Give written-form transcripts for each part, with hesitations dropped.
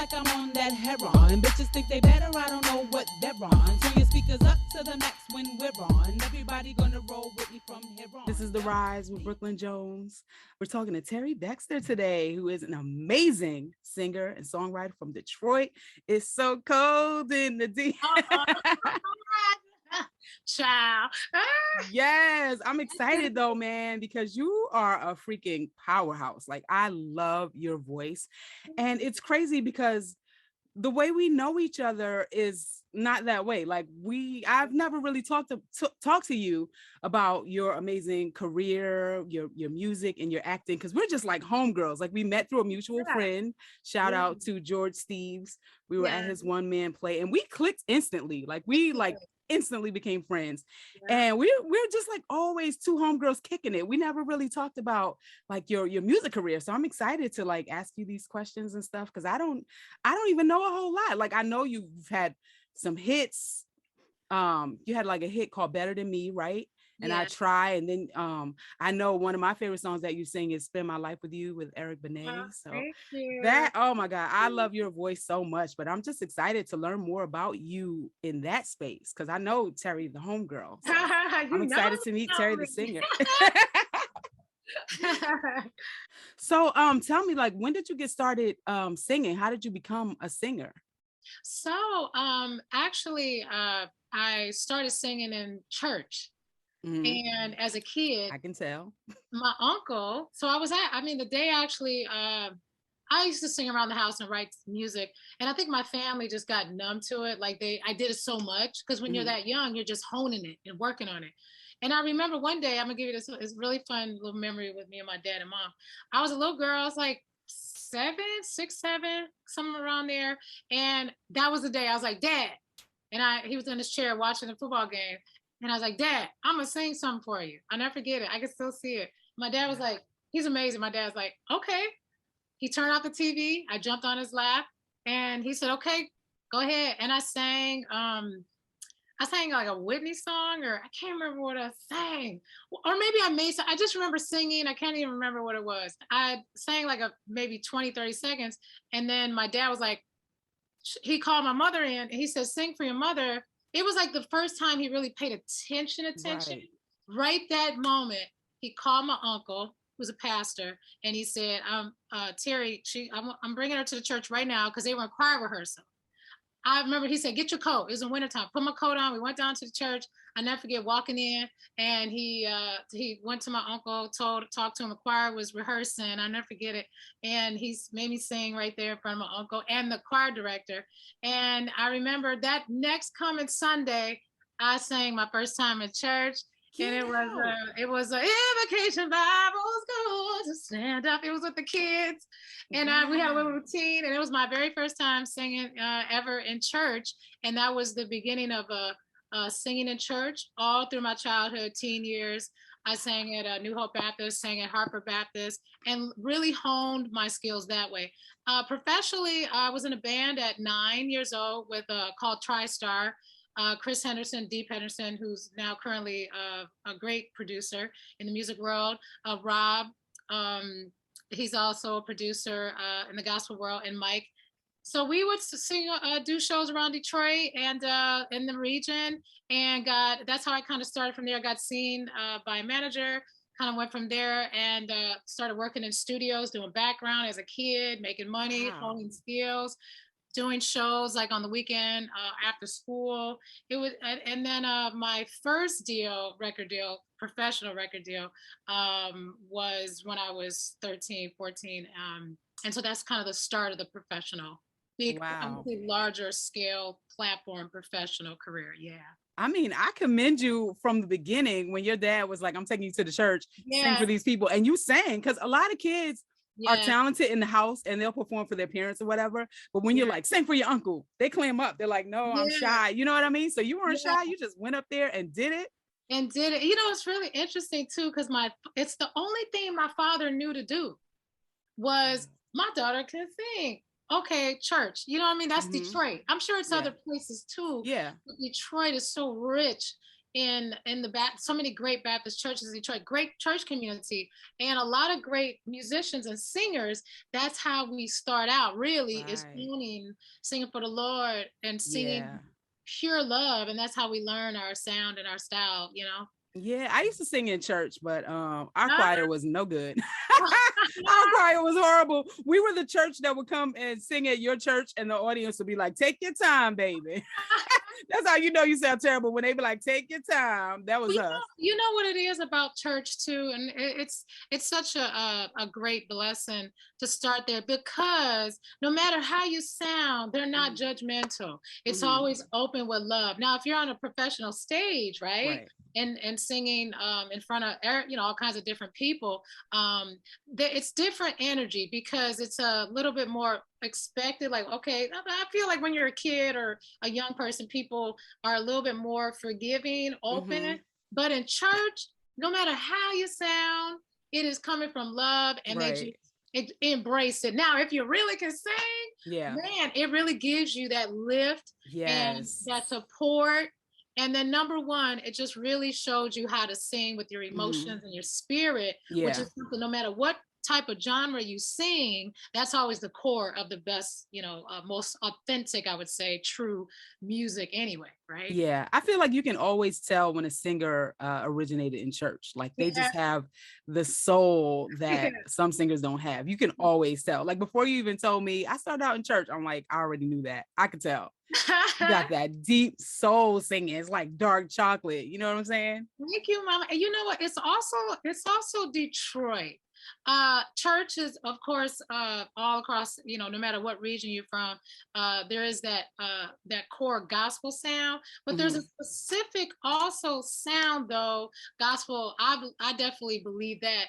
like I'm on that heron. And bitches think they better, I don't know what they're on. Turn your speakers up to the max when we're on. Everybody gonna roll with me from here on. This is The Rise with Brooklyn Jones. We're talking to Terry Dexter today, who is an amazing singer and songwriter from Detroit. It's so cold in the D. Child. Yes, I'm excited though, man, because you are a freaking powerhouse. Like, I love your voice. And it's crazy because the way we know each other is not that way. Like, I've never really talked to you about your amazing career, your music and your acting, because we're just like homegirls. Like, we met through a mutual friend. Shout out to George Steves. We were at his one-man play and we clicked instantly. Like, we instantly became friends. And we're just like always two homegirls kicking it. We never really talked about like your music career. So I'm excited to like ask you these questions and stuff, because I don't even know a whole lot. Like, I know you've had some hits. You had like a hit called Better Than Me, right? And I Try. And then I know one of my favorite songs that you sing is Spend My Life With You with Eric Benet. So that, oh my God, I love your voice so much. But I'm just excited to learn more about you in that space, because I know Terry the homegirl. So I'm excited to meet Terry the singer. So tell me, like, when did you get started singing? How did you become a singer? So actually I started singing in church. And as a kid, I can tell my uncle, so the day actually, I used to sing around the house and write music. And I think my family just got numb to it. Like I did it so much, because when you're that young, you're just honing it and working on it. And I remember one day, I'm gonna give you this, it's really fun little memory with me and my dad and mom. I was a little girl, I was like 6, 7, somewhere around there. And that was the day I was like, Dad. And he was in his chair watching a football game. And I was like, Dad, I'm going to sing something for you. I'll never forget it. I can still see it. My dad was like, he's amazing. My dad's like, okay. He turned off the TV. I jumped on his lap and he said, okay, go ahead. And I sang like a Whitney song, or I can't remember what I sang. Or maybe I just remember singing. I can't even remember what it was. I sang like maybe 20, 30 seconds. And then my dad was like, he called my mother in and he said, sing for your mother. It was like the first time he really paid attention. Right that moment, he called my uncle, who's a pastor, and he said, Terry, I'm bringing her to the church right now because they were in choir rehearsal. I remember he said, get your coat. It was in wintertime. Put my coat on. We went down to the church. I never forget walking in, and he went to my uncle, talked to him. The choir was rehearsing. I never forget it. And he made me sing right there in front of my uncle and the choir director. And I remember that next coming Sunday, I sang my first time in church. And it was a invocation Bible school to stand up. It was with the kids, and we had a little routine, and it was my very first time singing ever in church, and that was the beginning of singing in church all through my childhood, teen years. I sang at New Hope Baptist, sang at Harper Baptist, and really honed my skills that way. Professionally, I was in a band at 9 years old called TriStar. Chris Henderson, Deep Henderson, who's now currently a great producer in the music world. Rob, he's also a producer in the gospel world, and Mike. So we would sing, do shows around Detroit and in the region, and that's how I kind of started from there. I got seen by a manager, kind of went from there and started working in studios, doing background as a kid, making money, honing skills, doing shows like on the weekend after school. It was, and then my first professional record deal, was when I was 13, 14. And so that's kind of the start of the professional, larger scale platform professional career. Yeah. I mean, I commend you from the beginning when your dad was like, I'm taking you to the church, sing for these people. And you sang, because a lot of kids are talented in the house and they'll perform for their parents or whatever. But when you're like, sing for your uncle, they clam up. They're like, no, I'm shy. You know what I mean? So you weren't shy. You just went up there and did it. You know, it's really interesting too, because it's the only thing my father knew to do was my daughter can sing. Okay, church. You know what I mean? That's Detroit. I'm sure it's other places too. Yeah. But Detroit is so rich in the so many great Baptist churches in Detroit, great church community, and a lot of great musicians and singers. That's how we start out. Really, is Right. singing for the Lord and singing Yeah. pure love, and that's how we learn our sound and our style. Yeah, I used to sing in church, but our Ah. choir was no good. Our choir was horrible. We were the church that would come and sing at your church, and the audience would be like, "Take your time, baby." That's how you know you sound terrible, when they be like, "Take your time." That was Well, us. you know what it is about church too, and it's such a great blessing to start there, because no matter how you sound, they're not judgmental. It's Mhm. always open with love. Now, if you're on a professional stage, right, Right. and singing in front of all kinds of different people, it's different energy, because it's a little bit more expected. Like, okay, I feel like when you're a kid or a young person, people are a little bit more forgiving, open. Mhm. But in church, no matter how you sound, it is coming from love, and they just Right. embrace it. Now, if you really can sing, Yeah. man, it really gives you that lift and Yes. that support. And then number one, it just really shows you how to sing with your Mhm. emotions and your spirit, which Yeah. is something, no matter what type of genre you sing, that's always the core of the best, most authentic, I would say, true music anyway, right? Yeah, I feel like you can always tell when a singer originated in church. Like, they Yeah. just have the soul that some singers don't have. You can always tell. Like, before you even told me, I started out in church. I'm like, I already knew that. I could tell. You got that deep soul singing. It's like dark chocolate. You know what I'm saying? Thank you, Mama. And you know what? It's also Detroit. Churches, of course, all across, no matter what region you're from, there is that core gospel sound, but there's a Mhm. specific also sound though, gospel. I definitely believe that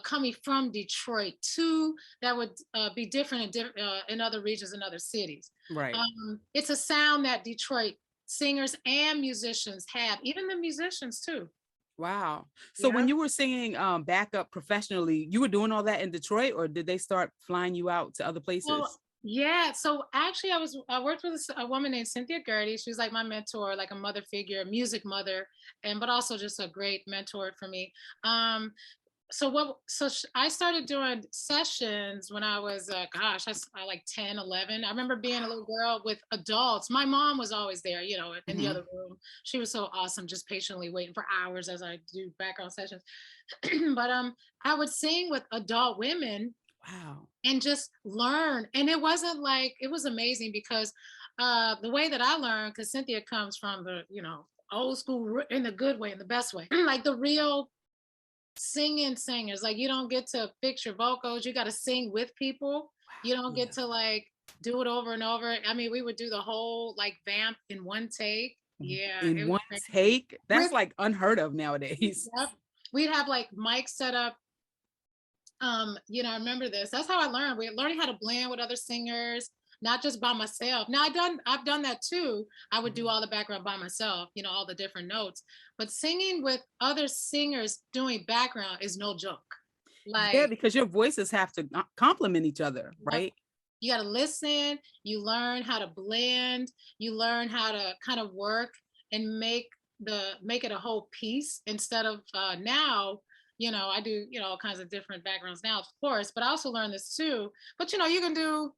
coming from Detroit too, that would be different in other regions and other cities. Right. It's a sound that Detroit singers and musicians have, even the musicians too. Wow. So when Yeah. you were singing backup professionally, you were doing all that in Detroit, or did they start flying you out to other Well, places? yeah. So actually, I worked with a woman named Cynthia Gertie. She was like my mentor, like a mother figure, a music mother, and but also just a great mentor for me. Um, I started doing sessions when I was gosh, I like 10, 11. I remember being a little girl with adults. My mom was always there, in the Mhm. other room. She was so awesome, just patiently waiting for hours as I do background sessions. But I would sing with adult women Wow. and just learn. And it was amazing, because the way that I learned, because Cynthia comes from the, old school, in the good way, in the best way, like the real singing singers. Like, you don't get to fix your vocals, you got to sing with people. You don't get Yeah. to like do it over and over. I mean, we would do the whole like vamp in one take. Yeah, it In was one crazy. take? That's like unheard of nowadays. Yep. We'd have like mics set up. I remember this. That's how I learned. We're learning how to blend with other singers, not just by myself. Now I've done that too. I would do Mhm. all the background by myself, all the different notes. But singing with other singers doing background is no joke. Yeah, Like, because your voices have to complement each other, yep, right? you got to listen, you learn how to blend, you learn how to kind of work and make it a whole piece, instead of now, I do, all kinds of different backgrounds now, of course, but I also learned this too. But you can do,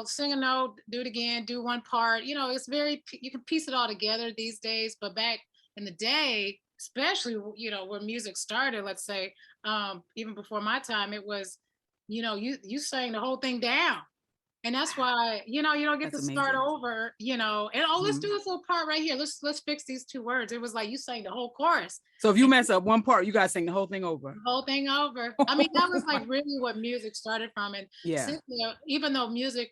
sing a note, do it again, do one part. It's you can piece it all together these days. But back in the day, especially, where music started, let's say, even before my time, it was, you sang the whole thing down. And that's why, you don't get That's to start amazing. over, and oh, let's do Mhm. this little part right here. Let's fix these two words. It was like you sang the whole chorus, So if you mess up one part, you gotta sing the whole thing over. the whole thing over. I mean, that was like really what music started from. And Yeah. Cynthia, even though music,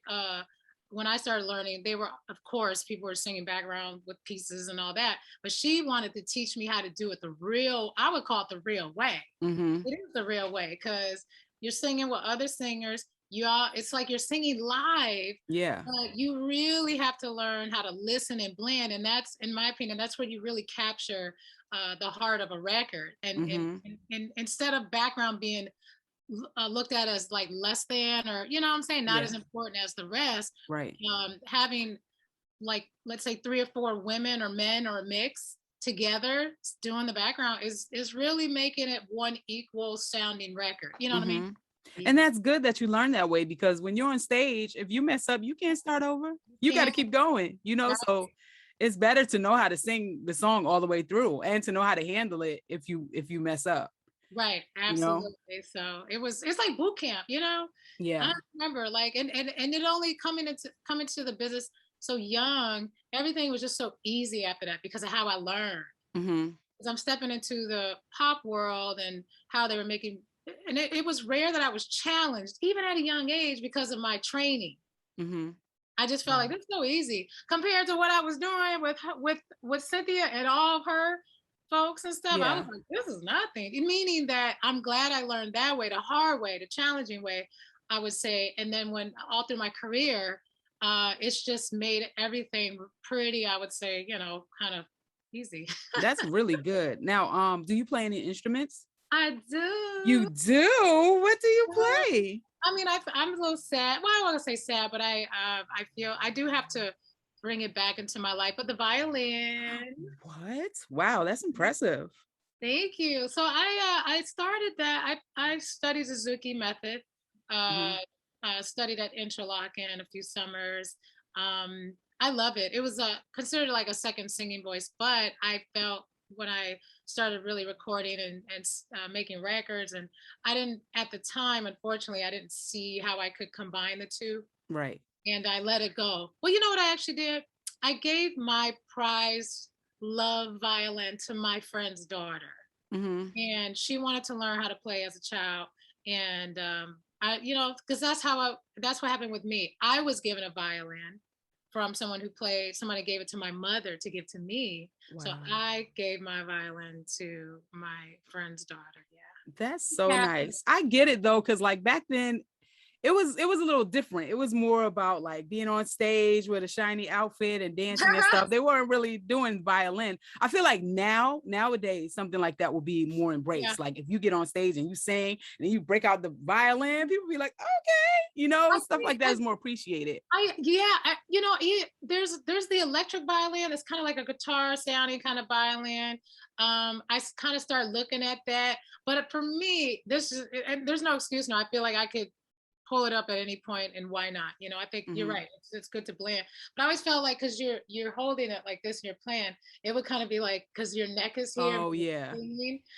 when I started learning, they were, of course, people were singing background with pieces and all that. But she wanted to teach me how to do it the real, I would call it the real way. Mhm. It is the real way, because you're singing with other singers. It's like you're singing live, Yeah. but you really have to learn how to listen and blend. And that's, in my opinion, that's where you really capture the heart of a record. And, and, Mhm. and, and instead of background being looked at as like less than, or, what I'm saying, not Yeah. as important as the rest, Right. having, like, let's say 3 or 4 women or men, or a mix, together doing the background is really making it one equal sounding record. You know what I mean? And that's good that you learn that way, because when you're on stage, if you mess up, you can't start over. You got to keep going, Right. so it's better to know how to sing the song all the way through and to know how to handle it if you mess up. Right, absolutely. So it's like boot camp, Yeah. I remember like and it only coming to the business so young, everything was just so easy after that because of how I learned. Because I'm stepping into the pop world and how they were making, and it was rare that I was challenged even at a young age because of my training. I just felt like it's so easy compared to what I was doing with Cynthia and all of her folks and stuff. I was like, this is nothing. Meaning that I'm glad I learned that way, the hard way, the challenging way, I would say. And then when all through my career, it's just made everything pretty, I would say, kind of easy. That's really good. Now, do you play any instruments? I do. You do? What do you play? I mean, I'm a little sad. Well, I don't want to say sad, but I feel I do have to bring it back into my life. But the violin. What? Wow, that's impressive. Thank you. So I started that. I studied Suzuki method. Studied at Interlochen a few summers. I love it. It was considered like a second singing voice, but I felt when I started really recording and making records, and I didn't at the time, unfortunately, I didn't see how I could combine the two. Right. And I let it go. Well, you know what I actually did? I gave my prize love violin to my friend's daughter. And she wanted to learn how to play as a child. And because that's what happened with me. I was given a violin from someone who played, somebody gave it to my mother to give to me. Wow. So I gave my violin to my friend's daughter. Yeah. That's so nice. I get it though, because like back then, it was a little different. It was more about like being on stage with a shiny outfit and dancing and stuff. They weren't really doing violin. I feel like nowadays something like that will be more embraced. Yeah. Like if you get on stage and you sing and then you break out the violin, people be like, okay, stuff like that is more appreciated. There's the electric violin. It's kind of like a guitar sounding kind of violin. I kind of start looking at that, but for me, there's no excuse now. I feel like I could pull it up at any point, and why not? I think you're right. It's good to blend. But I always felt like because you're holding it like this and you're playing, it would kind of be like because your neck is here. Oh yeah.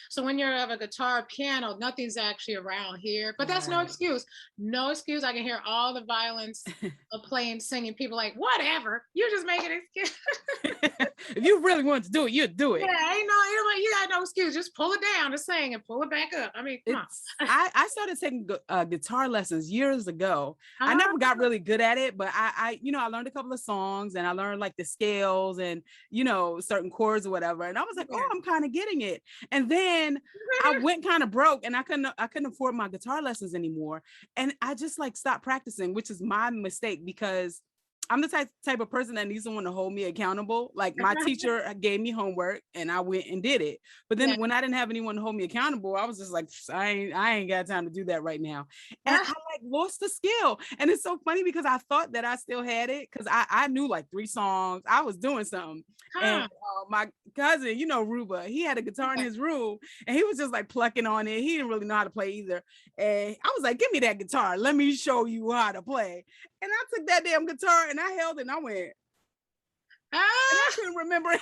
So when you're have a guitar, piano, nothing's actually around here. But that's no excuse. No excuse. I can hear all the violins playing, singing. People like whatever. You're just making an excuse. If you really want to do it, you'd do it. Yeah, you got no excuse. Just pull it down to sing and pull it back up. I mean, come on. I started taking guitar lessons years ago. I never got really good at it, but I learned a couple of songs and I learned like the scales and certain chords or whatever. And I was like, oh, I'm kind of getting it. And then I went kind of broke and I couldn't afford my guitar lessons anymore. And I just like stopped practicing, which is my mistake because I'm the type of person that needs someone to hold me accountable. Like my teacher gave me homework and I went and did it. But then when I didn't have anyone to hold me accountable, I was just like, I ain't got time to do that right now. And I like lost the skill. And it's so funny because I thought that I still had it because I knew like 3 songs. I was doing something. And my cousin, Ruba, he had a guitar in his room and he was just like plucking on it. He didn't really know how to play either. And I was like, give me that guitar. Let me show you how to play. And I took that damn guitar and I held it and I went, and I couldn't remember. You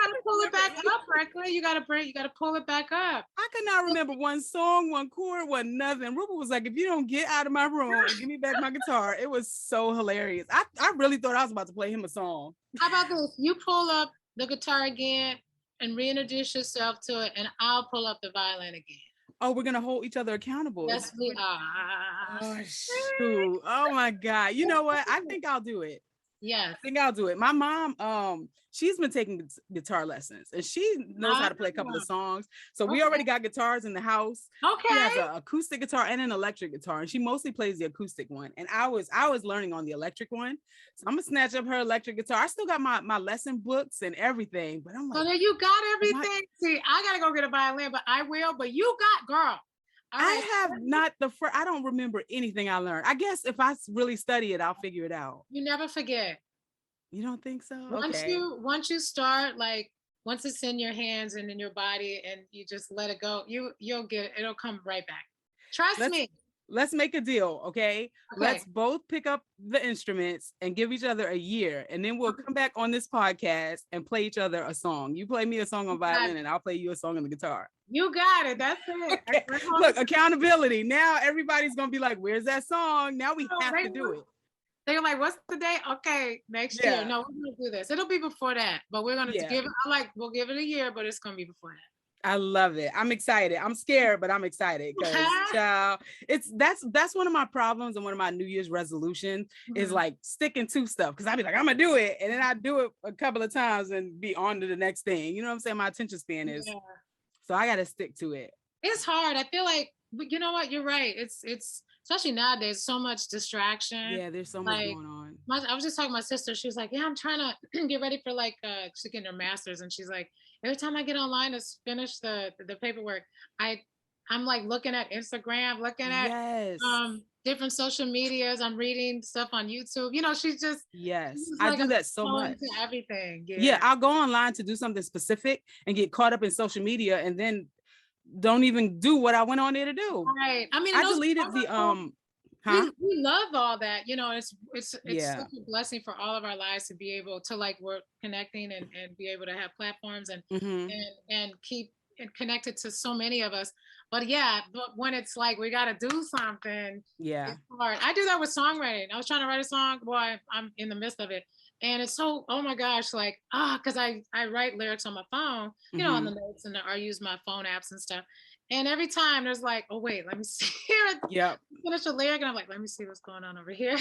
gotta pull it back up, Franklin. You gotta pull it back up. I could not remember one song, one chord, one nothing. Ruben was like, if you don't get out of my room and give me back my guitar. It was so hilarious. I really thought I was about to play him a song. How about this? You pull up the guitar again and reintroduce yourself to it, and I'll pull up the violin again. Oh, we're gonna hold each other accountable. Yes, we are. Oh shoot. Oh my God. You know what? I think I'll do it. Yes. I think I'll do it. My mom, she's been taking guitar lessons and she knows how to play a couple of songs. So we already got guitars in the house. Okay. She has an acoustic guitar and an electric guitar, and she mostly plays the acoustic one. And I was learning on the electric one. So I'm gonna snatch up her electric guitar. I still got my lesson books and everything, but I'm like, so there you got everything. See, I gotta go get a violin, but I will. But you got, girl. I have not I don't remember anything I learned. I guess if I really study it, I'll figure it out. You never forget. You don't think so? Once you start like once it's in your hands and in your body and you just let it go, you'll get it. It'll come right back. Trust Let's me. let's make a deal, okay? Okay. Let's both pick up the instruments and give each other a year, and then we'll come back on this podcast and play each other a song. You play me a song on violin, and I'll play you a song on the guitar. You got it. That's it. Okay. Look, accountability. Now everybody's gonna be like, "Where's that song?" Now we have to do it. They're like, "What's the date?" Okay, next year. No, we're gonna do this. It'll be before that, but we're gonna give it. We'll give it a year, but it's gonna be before that. I love it. I'm excited. I'm scared, but I'm excited because child, that's one of my problems and one of my New Year's resolutions is like sticking to stuff. Cause I'd be like, I'm gonna do it. And then I do it a couple of times and be on to the next thing. You know what I'm saying? My attention span is so I gotta stick to it. It's hard. I feel like, but you know what? You're right. It's especially nowadays, so much distraction. Yeah, there's so much going on. I was just talking to my sister. She was like, yeah, I'm trying to get ready for like she's getting her master's, and she's like, every time I get online to finish the paperwork, I'm like looking at Instagram, looking at different social medias. I'm reading stuff on YouTube. You know, she's I do that so much. Everything. Yeah, I'll go online to do something specific and get caught up in social media, and then don't even do what I went on there to do. Right. I mean, I deleted the we love all that. You know, it's such a blessing for all of our lives to be able to like work connecting and be able to have platforms and keep it connected to so many of us. But when it's like we got to do something, it's hard. I do that with songwriting. I was trying to write a song. Boy, I'm in the midst of it. And it's so, oh my gosh, like, because I write lyrics on my phone, you know, on the notes, and I use my phone apps and stuff. And every time there's like, oh wait, let me see here. Finish a lyric, and I'm like, let me see what's going on over here.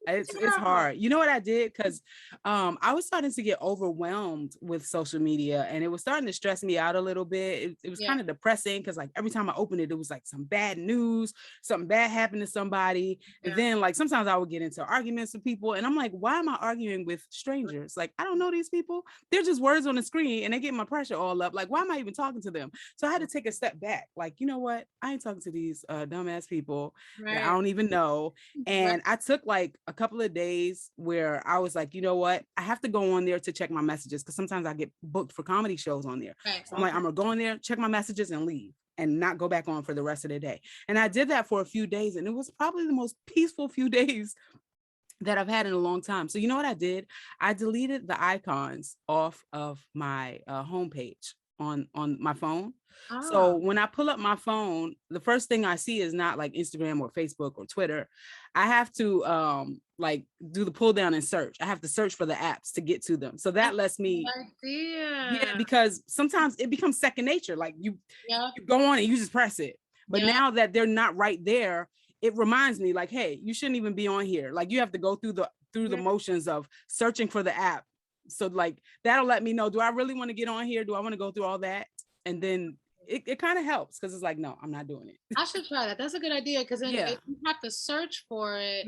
It's hard. You know what I did? Because I was starting to get overwhelmed with social media, and it was starting to stress me out a little bit. It was kind of depressing because like every time I opened it, it was like some bad news, something bad happened to somebody. And then like sometimes I would get into arguments with people, and I'm like, why am I arguing with strangers? Like, I don't know these people. They're just words on the screen, and they get my pressure all up. Like, why am I even talking to them? So I had to take a step back. Like, you know what? I ain't talking to these dumbass people that I don't even know. And I took like a couple of days where I was like, you know what? I have to go on there to check my messages because sometimes I get booked for comedy shows on there. So I'm like, I'm gonna go on there, check my messages, and leave and not go back on for the rest of the day. And I did that for a few days, and it was probably the most peaceful few days that I've had in a long time. So you know what I did? I deleted the icons off of my homepage on my phone. So when I pull up my phone, the first thing I see is not like Instagram or Facebook or Twitter. I have to like do the pull down and search. I have to search for the apps to get to them. So that lets me because sometimes it becomes second nature. Like you go on and you just press it. But now that they're not right there, it reminds me like, hey, you shouldn't even be on here. Like you have to go through the motions of searching for the app. So like that'll let me know, do I really want to get on here? Do I want to go through all that? And then it kind of helps because it's like, no, I'm not doing it. I should try that. That's a good idea because then if you have to search for it,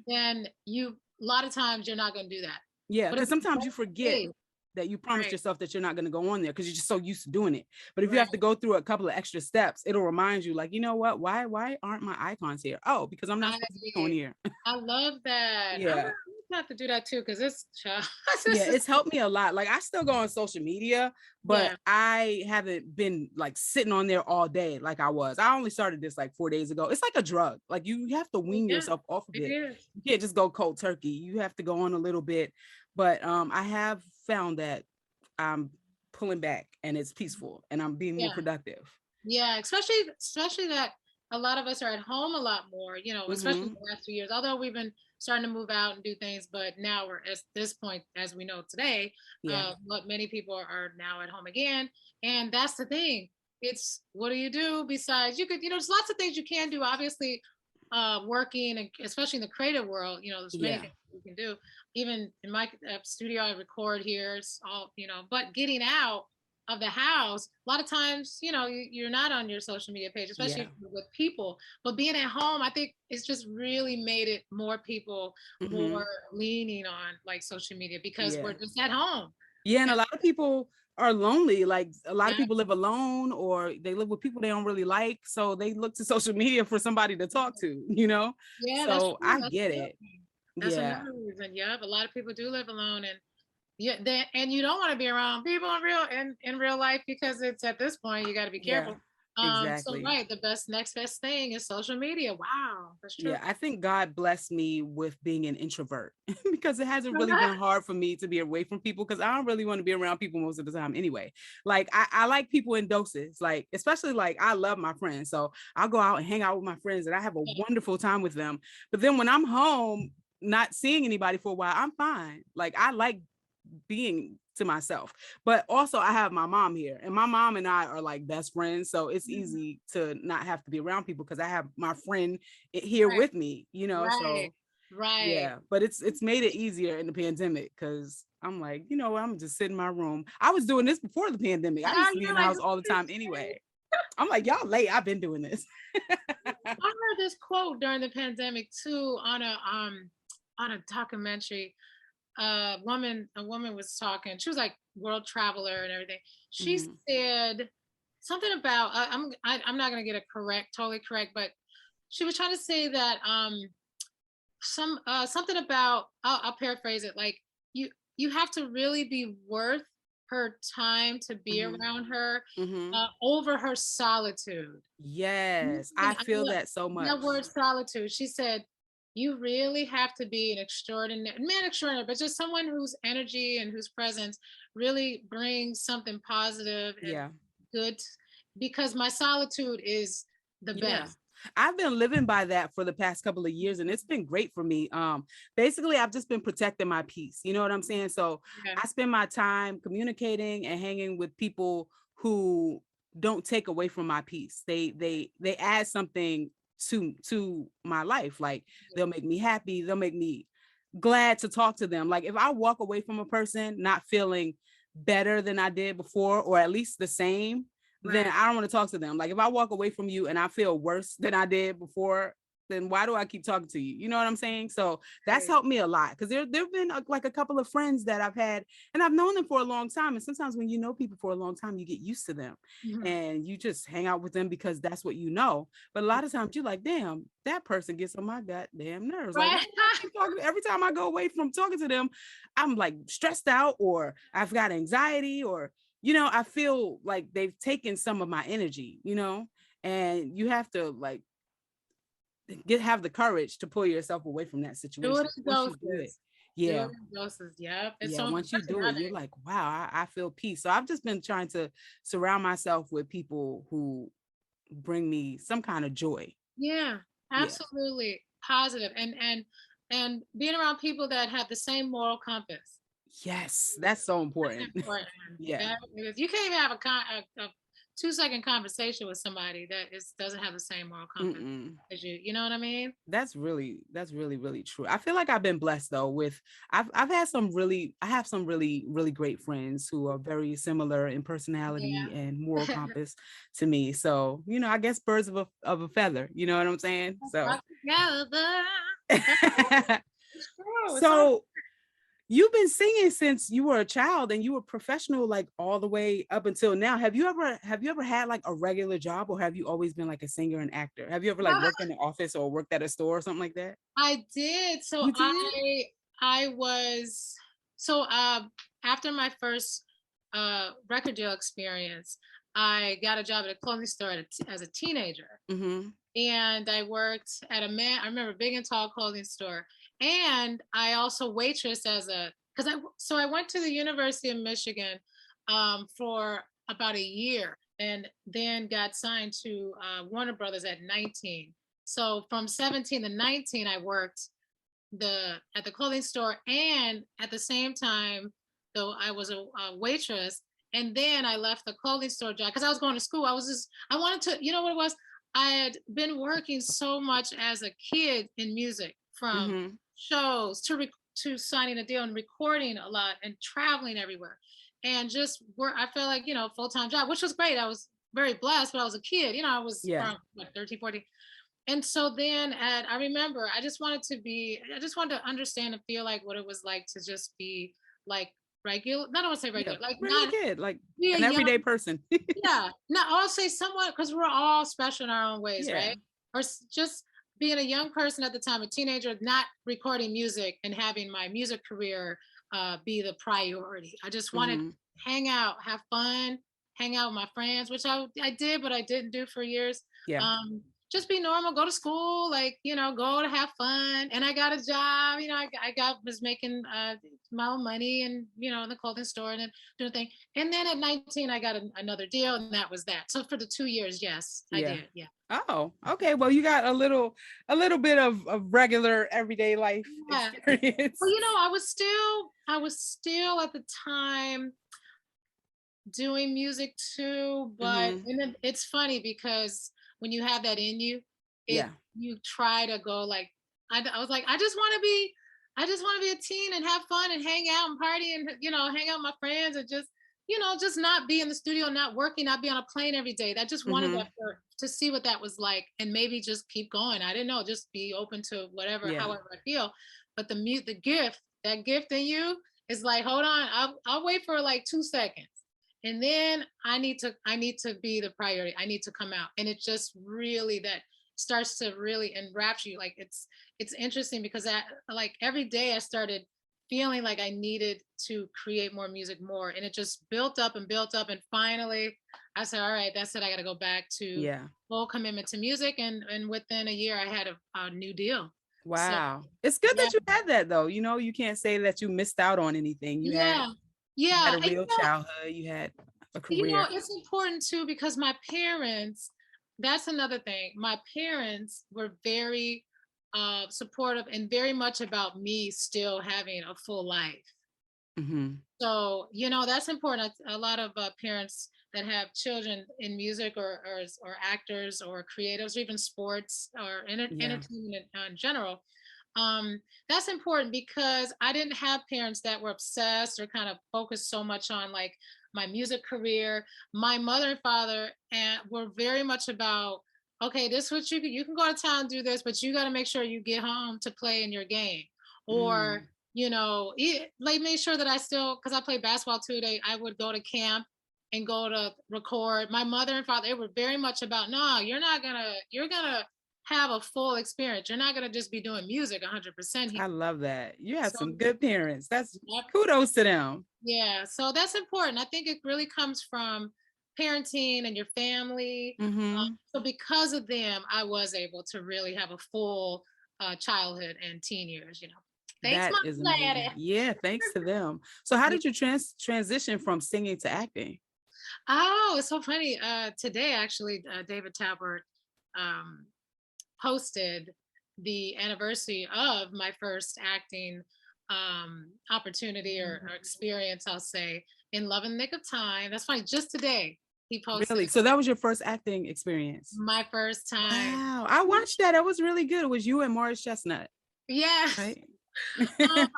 then a lot of times you're not going to do that. Yeah, because sometimes you forget that you promised yourself that you're not going to go on there because you're just so used to doing it. But if you have to go through a couple of extra steps, it'll remind you like, you know what, why aren't my icons here? Oh, because I'm not supposed to be on here. I love that. Yeah. I have to do that too because it's helped me a lot. Like I still go on social media, but I haven't been like sitting on there all day like I was. I only started this like 4 days ago. It's like a drug. Like you have to wean yourself off of it. You can't just go cold turkey. You have to go on a little bit. But I have found that I'm pulling back and it's peaceful and I'm being more productive. Yeah, especially that a lot of us are at home a lot more, you know, especially in the last 2 years, although we've been starting to move out and do things, but now we're at this point, as we know today, but many people are now at home again. And that's the thing. It's what do you do besides you could, you know, there's lots of things you can do, obviously, working, and especially in the creative world, you know, there's many things you can do. Even in my studio, I record here, it's all, you know, but getting out of the house, a lot of times, you know, you're not on your social media page, especially with people, but being at home, I think it's just really made it more people more leaning on like social media because we're just at home. Yeah. And a lot of people are lonely. Like a lot of people live alone or they live with people they don't really like. So they look to social media for somebody to talk to, you know? Yeah. So I get it. That's another reason. Yeah. A lot of people do live alone and Yeah, and you don't want to be around people in real life because it's at this point you got to be Yeah, careful. So exactly. right, the next best thing is social media. Wow, that's true. Yeah, I think God blessed me with being an introvert because it hasn't really been hard for me to be away from people because I don't really want to be around people most of the time anyway. Like I like people in doses, like especially like I love my friends. So I'll go out and hang out with my friends and I have a wonderful time with them. But then when I'm home, not seeing anybody for a while, I'm fine. Like I like being to myself. But also I have my mom here and my mom and I are like best friends. So it's Mhm. easy to not have to be around people because I have my friend here Right, with me, you know. right, So right. yeah, but it's made it easier in the pandemic because I'm like, you know what, I'm just sit in my room. I was doing this before the pandemic. I Now used to be you're in the like, house all the time anyway. I'm like, y'all late. I've been doing this. I heard this quote during the pandemic too on a documentary. A woman was talking. She was like world traveler and everything. She Mhm. said something about I'm not gonna get it correct, totally correct, but she was trying to say that something about I'll paraphrase it like you you have to really be worth her time to be Mhm. around her Mhm. over her solitude. Yes, I And feel that so that much. word solitude, she said, you really have to be an extraordinary, not extraordinary, but just someone whose energy and whose presence really brings something positive and Yeah. good. Because my solitude is the Yeah. best. I've been living by that for the past couple of years and it's been great for me. Basically I've just been protecting my peace. You know what I'm saying? So Yeah, I spend my time communicating and hanging with people who don't take away from my peace. They add something to my life. Like they'll make me happy, they'll make me glad to talk to them. Like if I walk away from a person not feeling better than I did before or at least the same, then right. I don't want to talk to them. Like if I walk away from you and I feel worse than I did before, then why do I keep talking to you? You know what I'm saying? So that's Right. helped me a lot because there've been like a couple of friends that I've had and I've known them for a long time. And sometimes when you know people for a long time, you get used to them Mhm. and you just hang out with them because that's what you know. But a lot of times you're like, damn, that person gets on my goddamn nerves. Like, why Right. do I keep talking? Every time I go away from talking to them, I'm like stressed out or I've got anxiety or I feel like they've taken some of my energy, and you have to like have the courage to pull yourself away from that Do it situation. in Once you do it, doses. Do it yeah, in doses. Yep. It's yeah, so once you especially do it, you're nowadays. like, wow, I feel peace. So I've just been trying to surround myself with people who bring me some kind of joy. Yeah, Yeah. absolutely. Positive. And being around people that have the same moral compass. Yes, that's so That's important. important. Yeah. That is, you can't even have a 2-second conversation with somebody that doesn't have the same moral compass Mm-mm. as you. You know what I mean? That's really really true. I feel like I've been blessed though with I've had some really I have some really really great friends who are very similar in personality Yeah. and moral compass to me. So, I guess birds of a feather, you know what I'm saying? So Rock together. That's it's true. It's so so you've been singing since you were a child and you were professional like all the way up until now. Have you ever had like a regular job or have you always been like a singer and actor? Have you ever like worked in the office or worked at a store or something like that? I did. You did? I was so after my first record deal experience, I got a job at a clothing store as a teenager. Mm-hmm. And I worked at I remember big and tall clothing store. And I also waitress because I went to the University of Michigan for about a year and then got signed to Warner Brothers at 19. So from 17 to 19, I worked at the clothing store and at the same time, though I was a waitress. And then I left the clothing store job because I was going to school. I wanted to, you know what it was? I had been working so much as a kid in music, from Mm-hmm. shows to signing a deal and recording a lot and traveling everywhere, and just work. I felt like full time job, which was great. I was very blessed, but I was a kid. I was Yeah. around 13, 14. And so then I remember I just wanted to understand and feel like what it was like to just be like regular. Not I want to say Yeah. regular, like Regular not kid, like be a an young, everyday person. yeah, no, I'll say somewhat because we're all special in our own ways, Yeah. right? Or just being a young person at the time, a teenager, not recording music and having my music career be the priority. I just wanted to Mm-hmm. hang out, have fun, hang out with my friends, which I did, but I didn't do for years. Yeah. Um, just be normal, go to school, like, go to have fun. And I got a job, was making my own money and, in the clothing store and doing thing. And then at 19, I got another deal and that was that. So for the 2 years, yes, I Yeah. did. Yeah. Oh, okay. Well, you got a little bit of regular everyday life Yeah. experience. Well, I was still at the time doing music too, but Mm-hmm. and then it's funny because when you have that in you, Yeah. you try to go like I was like I just want to be a teen and have fun and hang out and party and hang out with my friends and just just not be in the studio, not working, not be on a plane every day. I just wanted Mm-hmm. that to see what that was like and maybe just keep going. I didn't know, just be open to whatever, Yeah. however I feel. But the gift, that gift in you is like, hold on, I'll wait for like 2 seconds and then I need to be the priority. I need to come out, and it just really that starts to really enrapture you. Like it's interesting because like every day I started feeling like I needed to create more music more, and it just built up, and finally I said, all right, that's it. I got to go back to Yeah. full commitment to music, and within a year I had a new deal. So Wow. It's good yeah, that you had that though. You can't say that you missed out on anything. yeah, You had yeah. a And real childhood. You had a career. it's important too because my parents, that's another thing. My parents were very supportive and very much about me still having a full life. Mm-hmm. So, that's important. A lot of parents that have children in music or actors or creatives or even sports or Yeah. entertainment in general. That's important because I didn't have parents that were obsessed or kind of focused so much on like my music career. My mother and father were very much about, okay, this is what you can go to town and do this, but you got to make sure you get home to play in your game. Or Mm. like make sure that I still, because I play basketball too. I would go to camp and go to record. My mother and father, they were very much about, no, you're gonna have a full experience. You're not gonna just be doing music 100% here. I love that. You have So some good parents. That's yep, kudos to them. yeah, so that's important. I think it really comes from parenting and your family. Mm-hmm. So because of them, I was able to really have a full childhood and teen years. Thanks, That is Mom, amazing. Daddy. Yeah, thanks to them. So how did you transition from singing to acting? Oh, it's so funny. Today, actually, David Talbert um, posted the anniversary of my first acting opportunity or experience, I'll say, in Love in the Nick of Time. That's funny. Just today, he posted Really? So that was your first acting experience? my first time. Wow. I watched that. It was really good. It was you and Morris Chestnut, Yes. right? Um,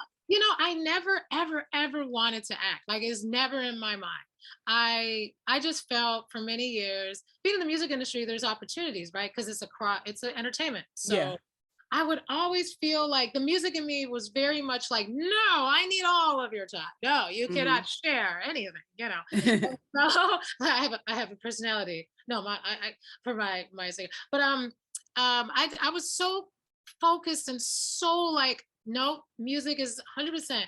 I never, ever, ever wanted to act. Like it's never in my mind. I just felt for many years being in the music industry, there's opportunities, right? Because it's an entertainment. Yeah. So I would always feel like the music in me was very much like, no, I need all of your time. No, you Mm-hmm. cannot share anything. So I have a personality. No, for my sake. But I was so focused and so like, no, music is 100%.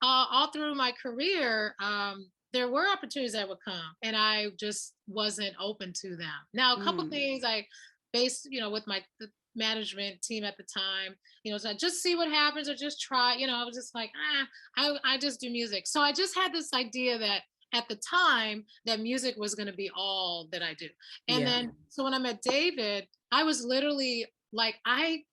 All through my career, there were opportunities that would come, and I just wasn't open to them. Now, a couple Mm. things I based, with the management team at the time, so I just see what happens or just try. I was just like, I just do music. So I just had this idea that at the time that music was going to be all that I do. And Yeah. then, so when I met David, I was literally like, I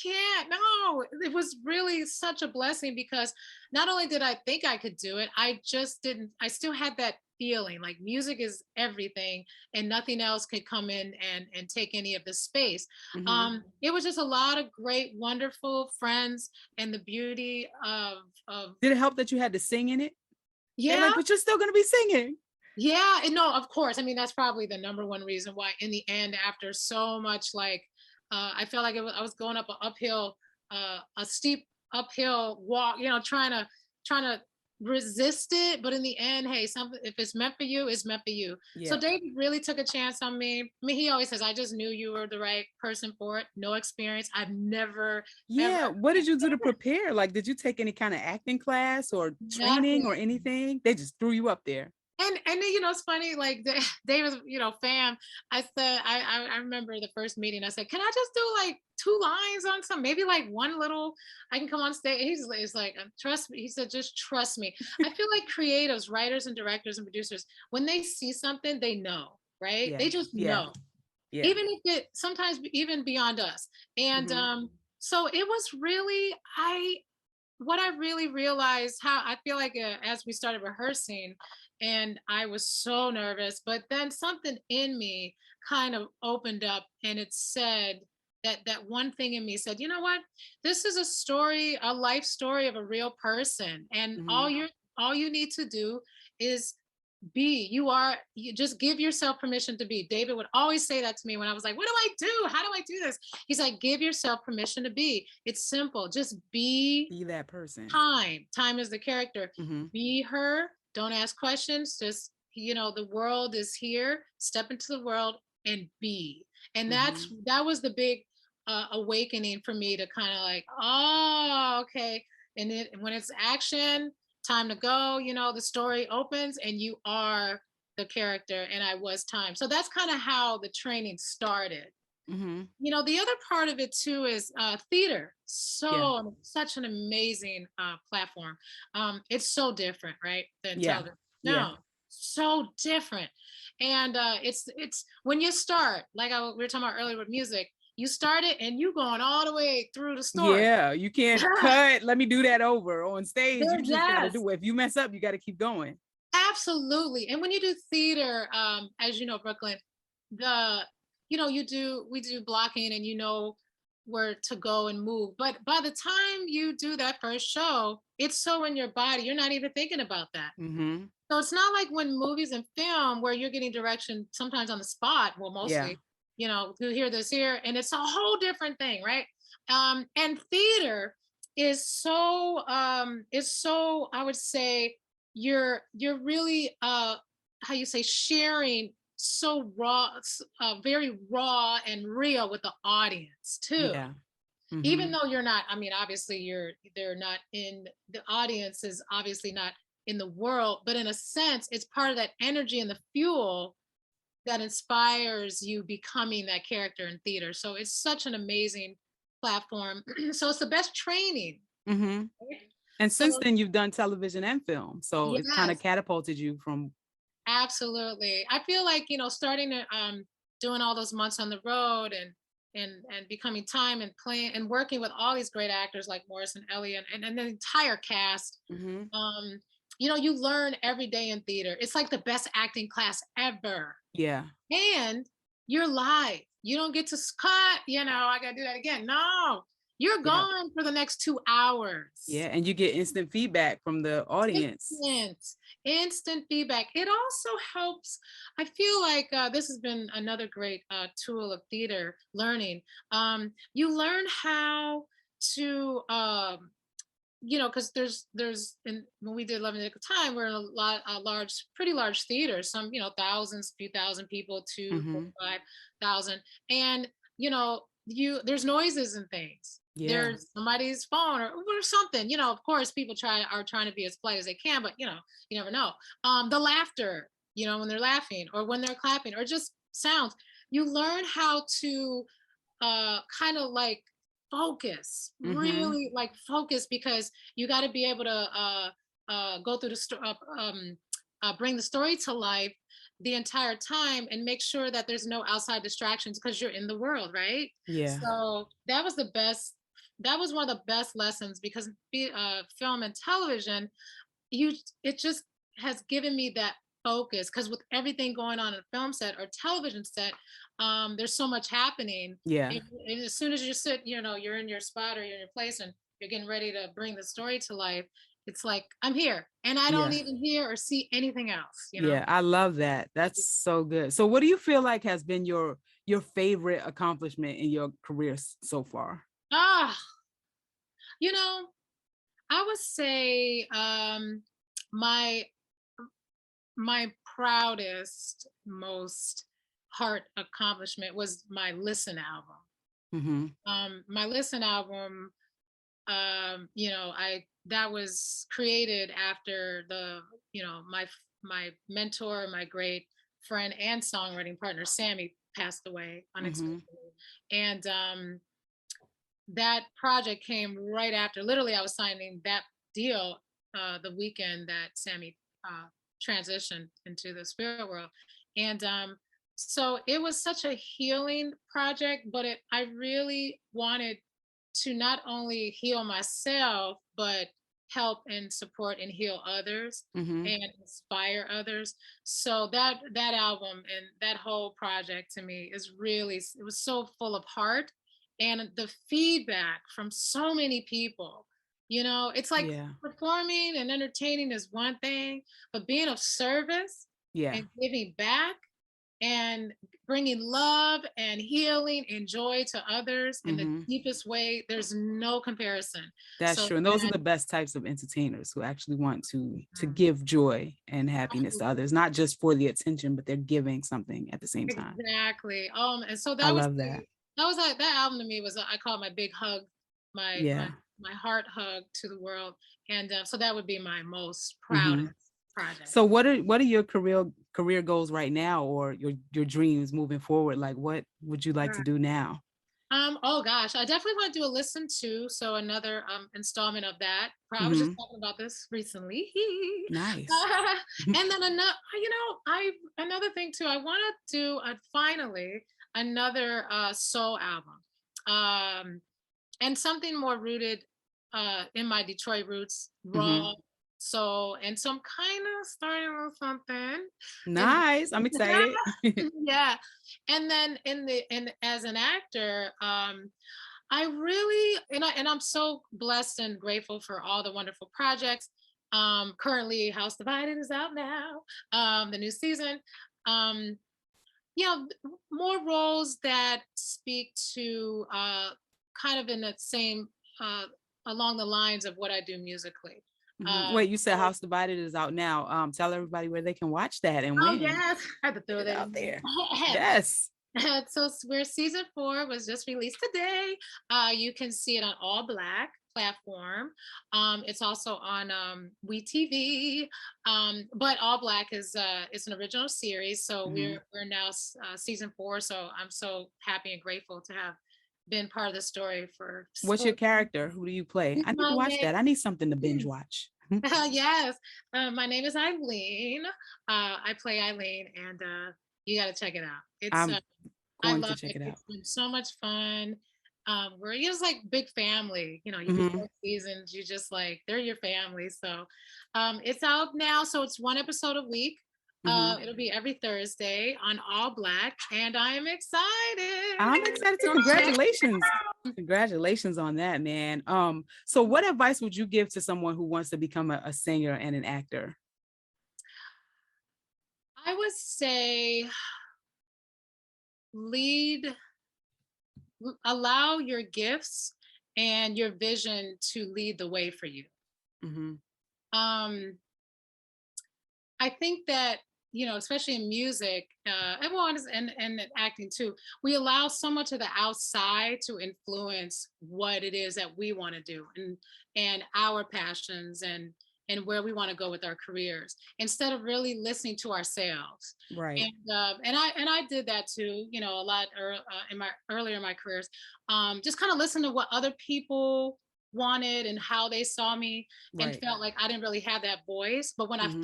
can't. No, it was really such a blessing because not only did I think I could do it, I just didn't. I still had that feeling like music is everything and nothing else could come in and take any of the space. Mm-hmm. It was just a lot of great, wonderful friends and the beauty of Did it help that you had to sing in it? They're yeah, like, but you're still gonna be singing. yeah, and no, of course. I mean, that's probably the number one reason why in the end, after so much like I felt like I was going up a steep uphill walk, trying to resist it, but in the end, hey, something, if it's meant for you, it's meant for you. So Yeah. David really took a chance on me. I mean, he always says, I just knew you were the right person for it. No experience. I've never, ever, Yeah. What did you do to prepare? Like, did you take any kind of acting class or training or nothing. anything? They just threw you up there. And then, you know, it's funny, like David, you know, fam. I said, I remember the first meeting. I said, can I just do like 2 lines on some, maybe like one little, I can come on stage. He's like, trust me. He said, just trust me. I feel like creatives, writers and directors and producers, when they see something, they know, right? Yeah. They just Yeah. know, Yeah. even if it sometimes even beyond us. And Hmm. so it was really, what I really realized, how I feel like, as we started rehearsing, and I was so nervous, but then something in me kind of opened up, and it said, that one thing in me said, you know what, this is a story, a life story of a real person, and Hmm. all you need to do is be. You just give yourself permission to be. David would always say that to me when I was like, what do I do, how do I do this? He's like, give yourself permission to be. It's simple, just be. Be that person. Time is the character. Hmm. Be her, don't ask questions, just, you know, the world is here, step into the world and be. And Hmm. that was the big awakening for me, to kind of like, oh, okay. And when it's action time to go, you know, the story opens and you are the character, and I was time. So that's kind of how the training started. Hmm. You know, the other part of it too is theater. Yeah. So such an amazing platform. It's so different, right, than Yeah. television. Yeah. No, so different. And it's when you start, like we were talking about earlier with music, you start it and you going all the way through the story. Yeah. You can't cut. Let me do that over on stage. You just got to Yes, do it. If you mess up, you got to keep going. absolutely. And when you do theater, as you know, Brooklyn, the we do blocking, and you know where to go and move. But by the time you do that first show, it's so in your body, you're not even thinking about that. Hmm. So it's not like when movies and film, where you're getting direction sometimes on the spot. Well, Yeah. mostly, you know, you hear this here, and it's a whole different thing, right? And theater is so, I would say, you're really how you say, sharing so raw, very raw and real with the audience too. Yeah. Even Hmm. though you're not, I mean, obviously they're not in, the audience is obviously not in the world, but in a sense, it's part of that energy and the fuel that inspires you becoming that character in theater. So it's such an amazing platform. So it's the best training. Hmm. Right? And So since then, you've done television and film. So it's kind of yes, catapulted you from. absolutely. I feel like, you know, starting to doing all those months on the road, and becoming time and playing and working with all these great actors like Morris and Ellie, and the entire cast. Hmm. Um, you know, you learn every day in theater. It's like the best acting class ever. Yeah. And you're live. You don't get to cut, you know, I gotta do that again. No, you're Yeah. gone for the next 2 hours. Yeah. And you get instant feedback from the audience. Instant, instant feedback. It also helps. I feel like this has been another great tool of theater learning. You learn how to, you know, because when we did Love at the Time, we're in pretty large theaters. Some, you know, thousands, few thousand people, two, four, Hmm. 5,000, and you know, there's noises and things. Yeah. There's somebody's phone or something. You know, of course, people are trying to be as polite as they can, but you know, you never know. The laughter, you know, when they're laughing or when they're clapping or just sounds. You learn how to kind of like focus, Hmm. really like focus, because you got to be able to go through bring the story to life the entire time, and make sure that there's no outside distractions because you're in the world, right? Yeah. So that was the best. That was one of the best lessons, because film and television, you it just has given me that focus, because with everything going on in a film set or television set, there's so much happening. Yeah. And as soon as you sit, you know, you're in your spot or you're in your place and you're getting ready to bring the story to life, it's like I'm here and I don't Yeah. even hear or see anything else, you know. Yeah. I love that. That's so good. So what do you feel like has been your favorite accomplishment in your career so far? Ah, you know, I would say my my proudest, most heart accomplishment was my Listen album. Mm-hmm. My Listen album, I that was created after my mentor, my great friend and songwriting partner Sammy passed away Mm-hmm. unexpectedly, and that project came right after. Literally, I was signing that deal the weekend that Sammy transitioned into the spirit world, and so it was such a healing project. But I really wanted to not only heal myself, but help and support and heal others Mm-hmm. and inspire others. So that album and that whole project to me is really, it was so full of heart, and the feedback from so many people. It's like Yeah. performing and entertaining is one thing, but being of service Yeah. and giving back and bringing love and healing and joy to others in the Mm-hmm. deepest way, there's no comparison. That's So true. And those are the best types of entertainers who actually want to give joy and happiness to others, not just for the attention, but they're giving something at the same time. exactly. And so I love that. that album to me was, I call it my big hug, my my Yeah. my heart hug to the world. And so that would be my most Mm-hmm. proudest project. So what are your career goals right now, or your dreams moving forward? Like, what would you like to do now? Oh gosh, I definitely want to do a listen to. So another installment of that. I was just Mm-hmm. talking about this recently. Nice. And then another thing too. I want to do finally another soul album, and something more rooted in my Detroit roots, Mm-hmm. raw soul. And so I'm kind of starting with something. And Nice. I'm excited. yeah, and then in as an actor, I really, I'm so blessed and grateful for all the wonderful projects. Currently House Divided is out now, the new season. um More roles that speak to kind of in the same along the lines of what I do musically. Mhm. um Wait, you said House Divided is out now. Tell everybody where they can watch that and oh when. yes, I had to throw Get it that out in there. there. Yes. So we're season 4 was just released today. You can see it on All Black platform. It's also on WeTV. But All Black is it's an original series. So Mhm. we're now season 4. So I'm so happy and grateful to have been part of the story for What's so. your character? Who do you play? I need to My watch name, that. I need something to binge watch. yes. My name is Eileen. I play Eileen, and you got to check it out. I'm I going to love check it. it out. It's been so much fun. We're just like big family. You do Mhm. 4 seasons, you just like, they're your family. So it's out now. So it's 1 episode a week. Mhm. It'll be every Thursday on All Black, and I am excited. I'm excited too. Congratulations. Congratulations on that, man. So what advice would you give to someone who wants to become a singer and an actor? I would say lead, allow your gifts and your vision to lead the way for you. Mhm. Um, I think that, especially in music, everyone is, and acting too, we allow so much of the outside to influence what it is that we want to do, and our passions, and where we want to go with our careers, instead of really listening to ourselves. Right. And I did that too, a lot in my earlier in my careers. Just kind of listen to what other people wanted and how they saw me, and Right. felt like I didn't really have that voice. But when Mhm.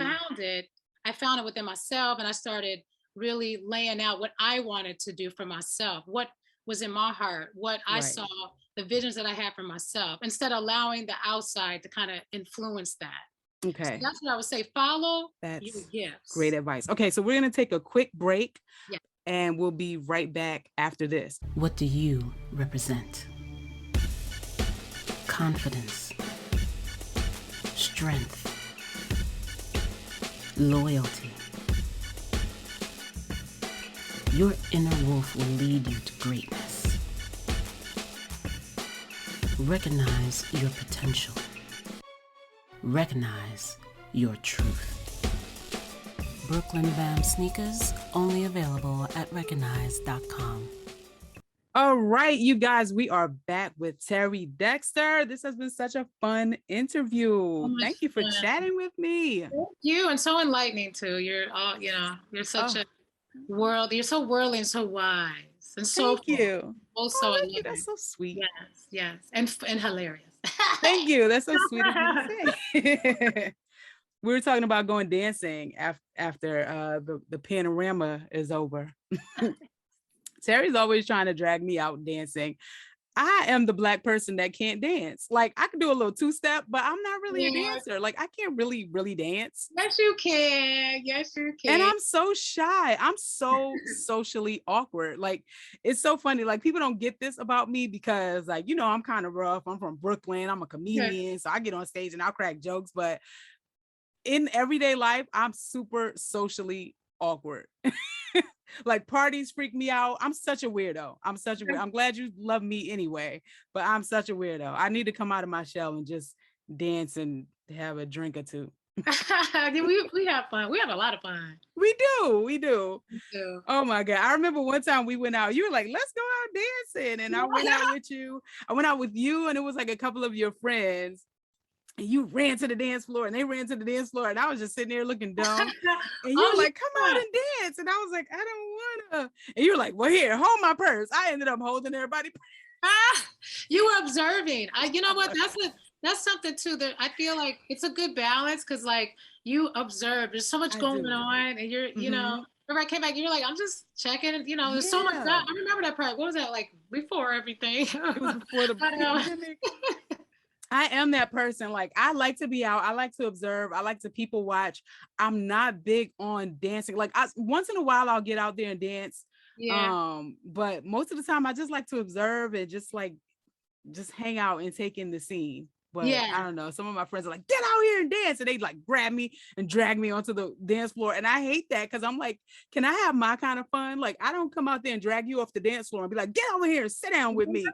I found it within myself, and I started really laying out what I wanted to do for myself, what was in my heart, what I Right. saw, the visions that I had for myself, instead of allowing the outside to kind of influence that. So Okay. that's what I would say. Follow your That's great gifts. advice. Okay, so we're going to take a quick break Yeah. and we'll be right back after this. What do you represent? Confidence, strength, loyalty. Your inner wolf will lead you to greatness. Recognize your potential. Recognize your truth. Brooklyn Bam sneakers only available at recognize.com. All right, you guys, we are back with Terry Dexter. This has been such a fun interview. Thank you for chatting with me. Thank you, and so enlightening too. You're all, you're such a world. You're so worldly and so wise and so. Thank you. Also, thank you. That's so sweet. Yes, and hilarious. Thank you. That's so sweet of you to say. We were talking about going dancing after the panorama is over. Terry's always trying to drag me out dancing. I am the Black person that can't dance. Like, I can do a little two-step, but I'm not really a dancer. Like, I can't really dance. Yes, you can. Yes, you can. And I'm so shy. I'm so socially awkward. Like, it's so funny. Like, people don't get this about me because, like, I'm kind of rough. I'm from Brooklyn. I'm a comedian. So I get on stage and I'll crack jokes. But in everyday life, I'm super socially awkward. Like, parties freak me out. I'm such a weirdo. I'm glad you love me anyway, but I'm such a weirdo. I need to come out of my shell and just dance and have a drink or two. we have fun. We have a lot of fun. We do. Oh my God. I remember one time we went out, you were like, let's go out dancing. And I went out with you. I went out with you, and it was like a couple of your friends. And you ran to the dance floor, and they ran to the dance floor, and I was just sitting there looking dumb. And you were like, come out and dance. And I was like, I don't wanna. And you were like, well, here, hold my purse. I ended up holding everybody's purse. You were observing. You know what? That's something too that I feel like it's a good balance, because like you observe. There's so much going on, and you're, whenever I came back, you're like, I'm just checking. There's so much. I remember that part. What was that like before everything? It was before the pandemic. I am that person. Like, I like to be out. I like to observe. I like to people watch. I'm not big on dancing. Like, once in a while I'll get out there and dance. Yeah. But most of the time I just like to observe and just hang out and take in the scene. But I don't know. Some of my friends are like, get out here and dance. And they like grab me and drag me onto the dance floor. And I hate that, because I'm like, can I have my kind of fun? Like, I don't come out there and drag you off the dance floor and be like, get over here and sit down with me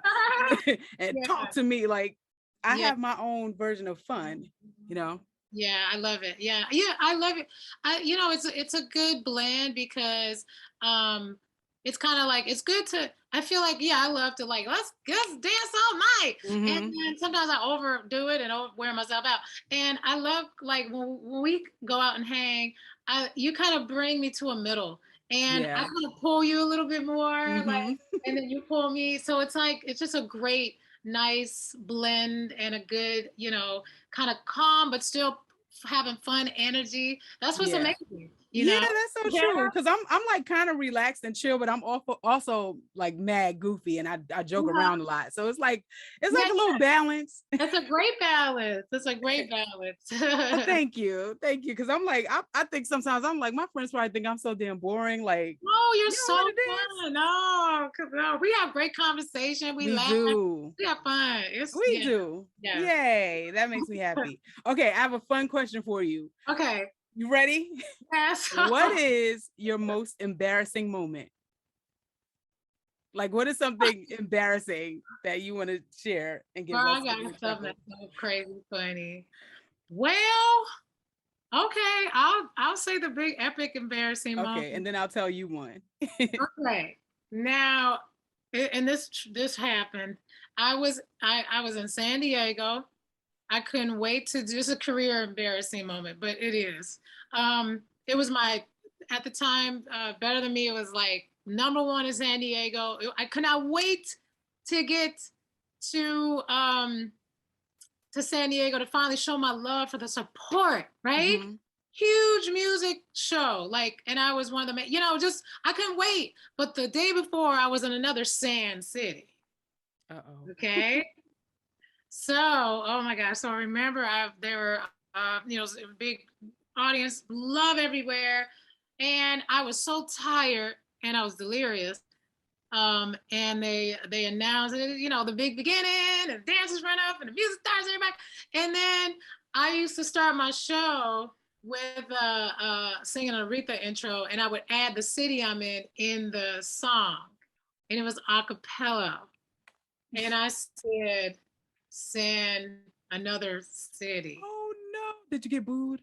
and talk to me. Like, I have my own version of fun, Yeah, I love it. Yeah, I love it. It's a good blend, because it's kind of like, it's good to, I feel like, I love to like, let's dance all night. And then sometimes I overdo it and wear myself out. And I love, like, when we go out and hang, you kind of bring me to a middle. And I kind of pull you a little bit more, like, and then you pull me. So it's like, it's just a great, nice blend, and a good, kind of calm but still having fun energy. That's what's amazing. That's so true. Because I'm like kind of relaxed and chill, but I'm also like mad goofy, and I joke around a lot. So it's like a little balance. That's a great balance. Thank you. Because I'm like, I think sometimes I'm like, my friends probably think I'm so damn boring. Like, oh, you're so fun. No, we have great conversation. We laugh. We have fun. We do. Yeah. Yay. That makes me happy. Okay, I have a fun question for you. Okay. You ready? Yes. What is your most embarrassing moment? Like, what is something embarrassing that you want to share and give us? I got something that's so crazy funny. Well, okay, I'll say the big epic embarrassing moment. Okay, and then I'll tell you one. Okay. Now, and this happened. I was in San Diego. I couldn't wait to just a career embarrassing moment, but it is. It was at the time, Better Than Me. It was like #1 in San Diego. I could not wait to get to San Diego to finally show my love for the support, right? Huge music show, like, and I was one of the, I couldn't wait. But the day before, I was in another Sand City. Okay. So, oh my gosh. So I remember there were, it was a big audience, love everywhere. And I was so tired and I was delirious. And they announced, the big beginning, and dancers run up and the music starts, everybody. And then I used to start my show with singing an Aretha intro, and I would add the city I'm in the song. And it was a cappella. And I said, San another city. Oh no, Did you get booed?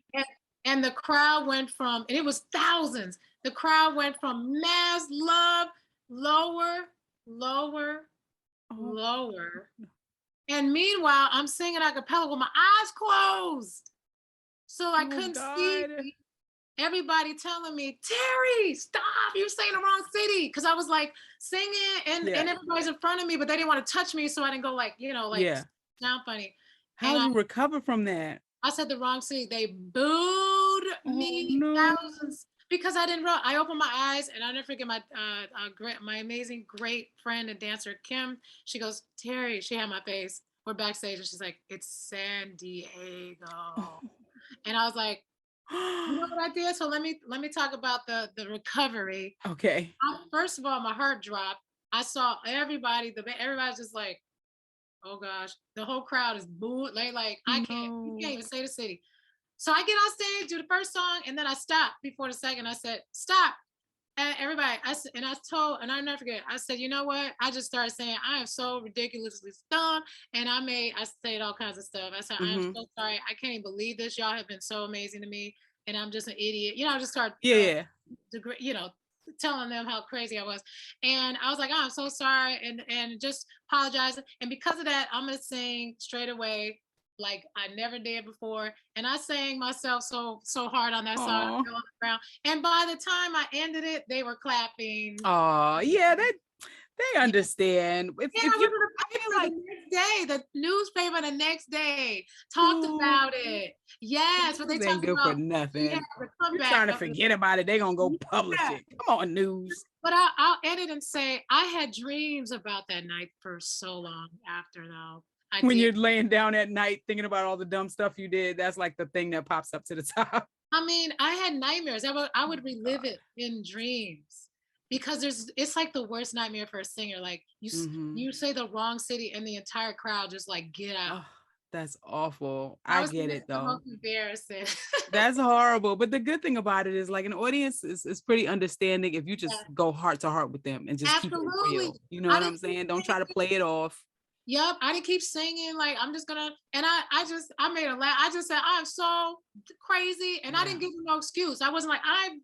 And the crowd went from, and it was thousands. The crowd went from mass love, lower, lower, lower. And meanwhile, I'm singing a cappella with my eyes closed. So I couldn't see everybody telling me, Terry, stop, you're saying the wrong city. Because I was like singing and everybody's in front of me, but they didn't want to touch me. So I didn't go like, sound funny. How did you recover from that? I said the wrong city. They booed me thousands because I didn't. I opened my eyes and I'll never forget my amazing great friend and dancer Kim. She goes, Terry. She had my face. We're backstage and she's like, it's San Diego, and I was like, you know what I did? So let me talk about the recovery. Okay. First of all, my heart dropped. I saw everybody's just like, oh gosh, the whole crowd is booed. Like you can't even say the city. So I get on stage, do the first song, and then I stopped before the second. I said, stop. And everybody, I'll never forget, I said, you know what? I just started saying, I am so ridiculously stoned. And I said all kinds of stuff. I said, I am so sorry. I can't even believe this. Y'all have been so amazing to me. And I'm just an idiot. I just started, telling them how crazy I was. And I was like, oh, I'm so sorry. And just apologize. And because of that, I'm going to sing straight away like I never did before. And I sang myself so hard on that song. On the ground. And by the time I ended it, they were clapping. Oh, yeah, they understand. The next day, the newspaper the next day talked about it. Yes, but they ain't good for nothing. You're trying to forget about it. They're gonna go publish it. Come on, news. But I'll edit and say I had dreams about that night for so long after, though. When you're laying down at night thinking about all the dumb stuff you did, that's like the thing that pops up to the top. I mean, I had nightmares. I would relive it in dreams. Because it's like the worst nightmare for a singer. Like you say the wrong city and the entire crowd just like get out. Oh, that's awful. I get it though. Embarrassing. That's horrible. But the good thing about it is like an audience is pretty understanding if you just go heart to heart with them and just keep it real. You know what I'm saying? Don't try to play it off. Yep, I didn't keep singing like I'm just gonna, and I made a laugh. I just said I'm so crazy, and I didn't give them no excuse. I wasn't like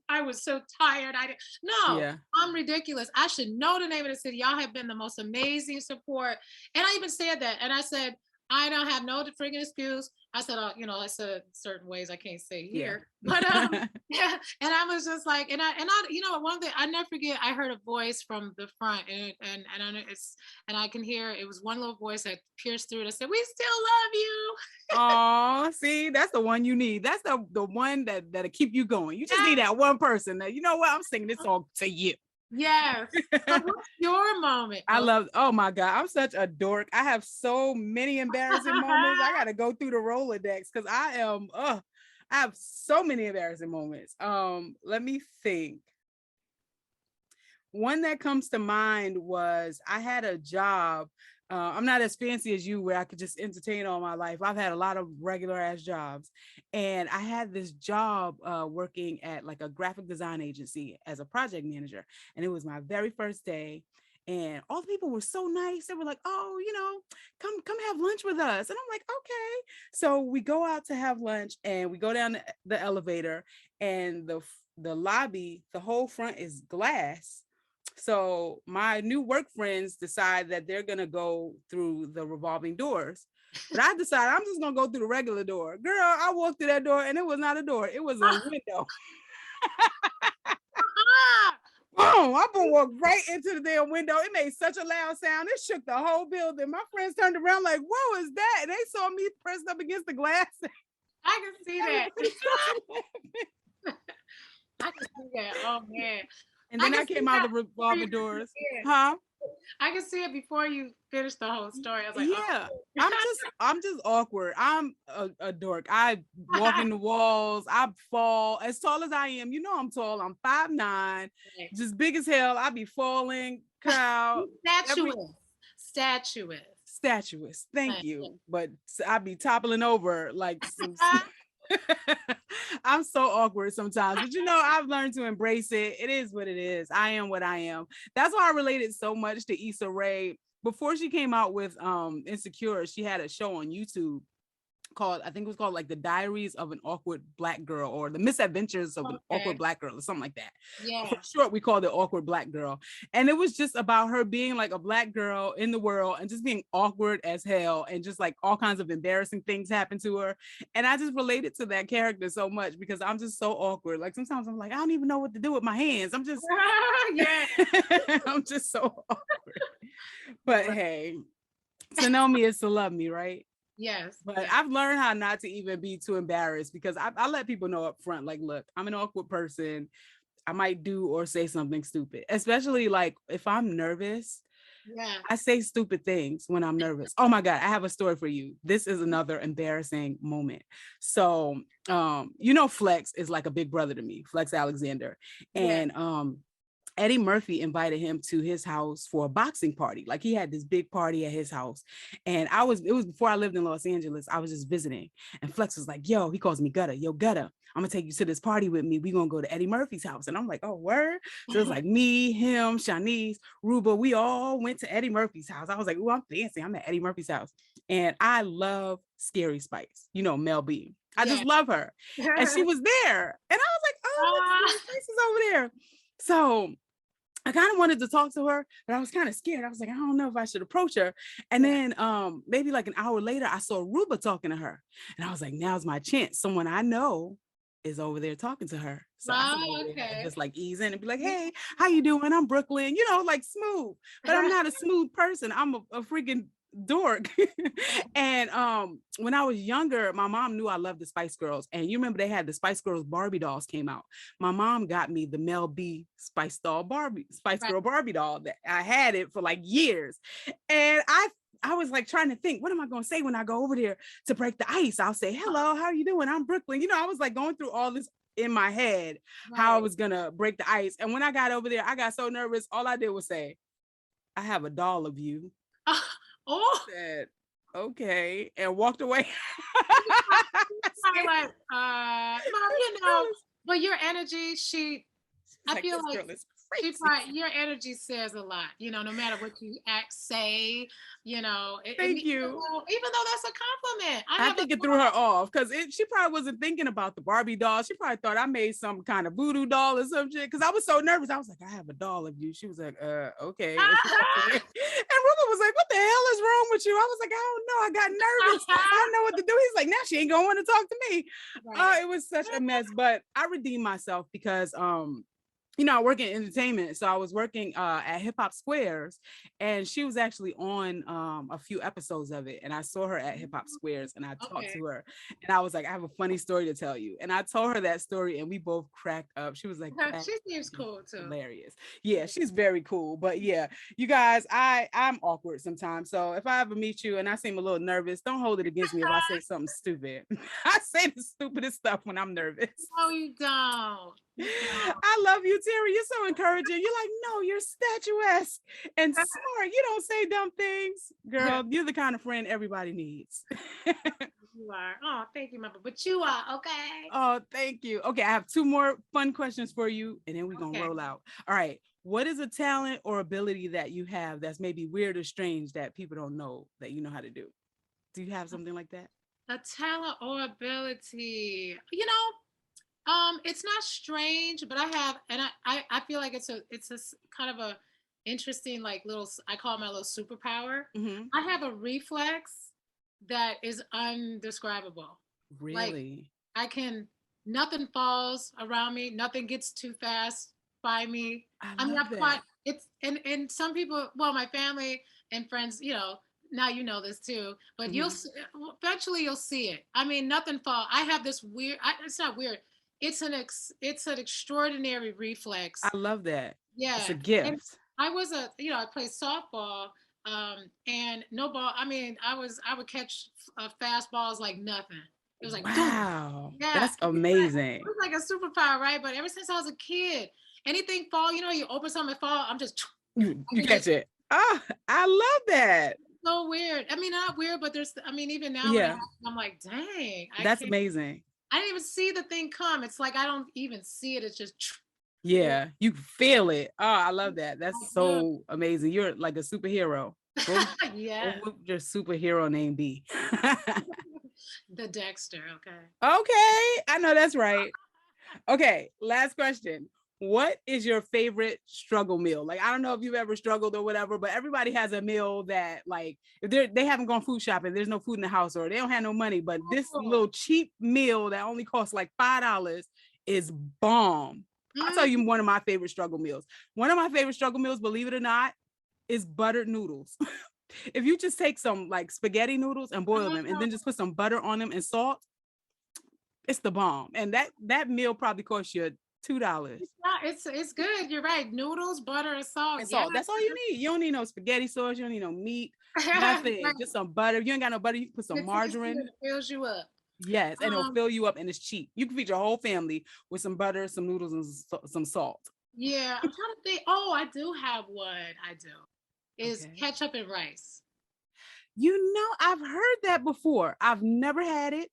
I was so tired. I'm ridiculous. I should know the name of the city. Y'all have been the most amazing support, and I even said that, and I said I don't have no freaking excuse. I said, I said certain ways I can't say here, but yeah. And I was just like, and I, one thing I never forget, I heard a voice from the front, and I can hear it was one little voice that pierced through it. I said, "We still love you." Oh, see, that's the one you need. That's the one that'll keep you going. You just need that one person that, you know what, I'm singing this song to you. Yes. So what's your moment? Oh my God, I'm such a dork. I have so many embarrassing moments. I gotta go through the Rolodex because I have so many embarrassing moments. Let me think. One that comes to mind was I had a job. I'm not as fancy as you where I could just entertain all my life. I've had a lot of regular ass jobs. And I had this job working at like a graphic design agency as a project manager. And it was my very first day. And all the people were so nice. They were like, oh, come have lunch with us. And I'm like, okay. So we go out to have lunch and we go down the elevator and the lobby, the whole front is glass. So my new work friends decide that they're going to go through the revolving doors. But I decided I'm just going to go through the regular door. Girl, I walked through that door and it was not a door. It was a window. Boom, I walked right into the damn window. It made such a loud sound. It shook the whole building. My friends turned around like, what was that? And they saw me pressed up against the glass. I can see that. I can see that. Oh, man. And then I came out of the revolving doors. Huh? I can see it before you finish the whole story. I was like, yeah, oh. I'm just awkward. I'm a dork. I walk in the walls. I fall as tall as I am. You know I'm tall. I'm 5'9", just big as hell. I be falling. Crowd. Statuous. Thank you. But I be toppling over like some. I'm so awkward sometimes, but I've learned to embrace it. It is what it is. I am what I am. That's why I related so much to Issa Rae. Before she came out with Insecure, she had a show on YouTube called, I think it was called like The Diaries of an Awkward Black Girl, or The Misadventures of an Awkward Black Girl, or something like that. Yeah. For short, we called it Awkward Black Girl. And it was just about her being like a Black girl in the world and just being awkward as hell, and just like all kinds of embarrassing things happen to her. And I just related to that character so much because I'm just so awkward. Like sometimes I'm like, I don't even know what to do with my hands. I'm just, yeah. I'm just so awkward. But hey, to know me is to love me, right? Yes. But I've learned how not to even be too embarrassed, because I let people know up front, like, look, I'm an awkward person. I might do or say something stupid, especially like if I'm nervous. Yeah. I say stupid things when I'm nervous. Oh my God, I have a story for you. This is another embarrassing moment. So, Flex is like a big brother to me, Flex Alexander. And Eddie Murphy invited him to his house for a boxing party. Like he had this big party at his house. And it was before I lived in Los Angeles. I was just visiting. And Flex was like, yo, he calls me Gutta. Yo, Gutta, I'm gonna take you to this party with me. We're gonna go to Eddie Murphy's house. And I'm like, oh, word? So it's like me, him, Shanice, Ruba, we all went to Eddie Murphy's house. I was like, oh, I'm fancy. I'm at Eddie Murphy's house. And I love Scary Spice, Mel B. I just love her. And she was there. And I was like, oh, Scary Spice is over there. So I kind of wanted to talk to her, but I was kind of scared. I was like, I don't know if I should approach her. And then maybe like an hour later, I saw Ruba talking to her. And I was like, now's my chance. Someone I know is over there talking to her. So I just like ease in and be like, hey, how you doing? I'm Brooklyn, like smooth. But I'm not a smooth person. I'm a freaking dork. And when I was younger, my mom knew I loved the Spice Girls. And you remember they had the Spice Girls Barbie dolls came out. My mom got me the Mel B Spice Girl Barbie doll. That I had it for like years. And I was like trying to think, what am I going to say when I go over there to break the ice? I'll say, hello, how are you doing? I'm Brooklyn. I was like going through all this in my head, how I was going to break the ice. And when I got over there, I got so nervous. All I did was say, I have a doll of you. Oh, said, okay, and walked away. like, Mom, but your energy, I feel like your energy says a lot, no matter what you say, Thank you. Even though that's a compliment. I think it threw her off because she probably wasn't thinking about the Barbie doll. She probably thought I made some kind of voodoo doll or some shit, because I was so nervous. I was like, I have a doll of you. She was like, okay. And Ruben was like, what the hell is wrong with you? I was like, I don't know. I got nervous. I don't know what to do. He's like, now she ain't gonna want to talk to me. Right. It was such a mess, but I redeemed myself because I work in entertainment. So I was working at Hip Hop Squares, and she was actually on a few episodes of it. And I saw her at Hip Hop Squares, and I talked to her, and I was like, I have a funny story to tell you. And I told her that story, and we both cracked up. She was like, she seems cool too. Hilarious. Yeah, she's very cool. But yeah, you guys, I'm awkward sometimes. So if I ever meet you and I seem a little nervous, don't hold it against me if I say something stupid. I say the stupidest stuff when I'm nervous. No, you don't. I love you, Terry. You're so encouraging. You're like, no, you're statuesque and smart. You don't say dumb things. Girl, you're the kind of friend everybody needs. You are. Oh, thank you, Mama. But you are, okay? Oh, thank you. Okay, I have 2 more fun questions for you, and then we're going to roll out. All right. What is a talent or ability that you have that's maybe weird or strange that people don't know that you know how to do? Do you have something like that? A talent or ability? It's not strange, but I have, and I feel like it's a kind of a interesting, like I call it my little superpower. Mm-hmm. I have a reflex that is undescribable. Really? Like nothing falls around me. Nothing gets too fast by me. I'm quite, and some people, well, my family and friends, now you know this too, but mm-hmm. Eventually you'll see it. I mean, nothing falls. I have this weird, it's not weird. It's an extraordinary reflex. I love that. Yeah. It's a gift. And I was I played softball, and no ball. I mean, I would catch fastballs like nothing. It was like, wow. Yeah. That's amazing. It was like a superpower, right? But ever since I was a kid, anything fall, you open something and fall, I'm just. You catch it. Oh, I love that. So weird. I mean, not weird, but even now, I'm like, dang. That's amazing. I didn't even see the thing come. It's like I don't even see it. It's just. Yeah, you feel it. Oh, I love that. That's so amazing. You're like a superhero. Yeah. What would your superhero name be? The Dexter, okay. Okay, I know that's right. Okay, last question. What is your favorite struggle meal? Like, I don't know if you've ever struggled or whatever, but everybody has a meal that, like, if they haven't gone food shopping, there's no food in the house, or they don't have no money, but this little cheap meal that only costs like $5 is bomb. I'll tell you one of my favorite struggle meals. One of my favorite struggle meals, believe it or not, is buttered noodles. If you just take some like spaghetti noodles and boil them and then just put some butter on them and salt, it's the bomb. And that meal probably costs you $2. It's good. You're right. Noodles, butter, and salt. And salt. That's all you need. You don't need no spaghetti sauce. You don't need no meat. Nothing. Right. Just some butter. If you ain't got no butter, you can put some margarine. It fills you up. Yes, and it'll fill you up, and it's cheap. You can feed your whole family with some butter, some noodles, and some salt. Yeah, I'm trying to think. Oh, I do have one. I do. Is ketchup and rice. You know, I've heard that before. I've never had it,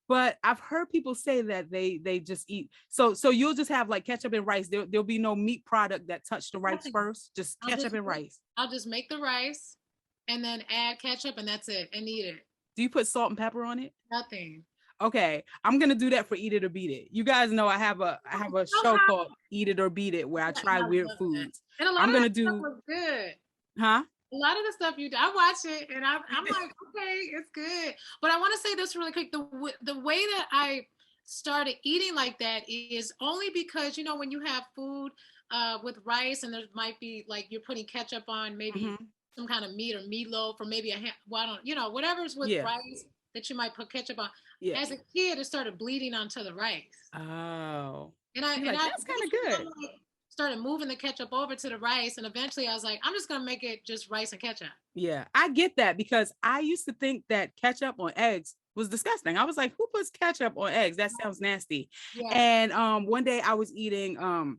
but I've heard people say that they just eat. So you'll just have like ketchup and rice. There'll be no meat product that touched the rice first. Just ketchup and rice. I'll just make the rice and then add ketchup, and that's it, and eat it. Do you put salt and pepper on it? Nothing. Okay, I'm gonna do that for Eat It or Beat It. You guys know I have a show called Eat It or Beat It where I try weird foods. And a lot of that stuff was good. Huh? A lot of the stuff you do, I watch it and I'm like, okay, it's good. But I want to say this really quick. The way that I started eating like that is only because, you know, when you have food with rice and there might be like you're putting ketchup on maybe some kind of meat or meatloaf or maybe whatever's with rice that you might put ketchup on. Yeah. As a kid, it started bleeding onto the rice. Oh. And that's kind of good. Started moving the ketchup over to the rice, and eventually I was like, I'm just gonna make it just rice and ketchup. Yeah, I get that, because I used to think that ketchup on eggs was disgusting. I was like, who puts ketchup on eggs? That sounds nasty. Yeah. And one day I was eating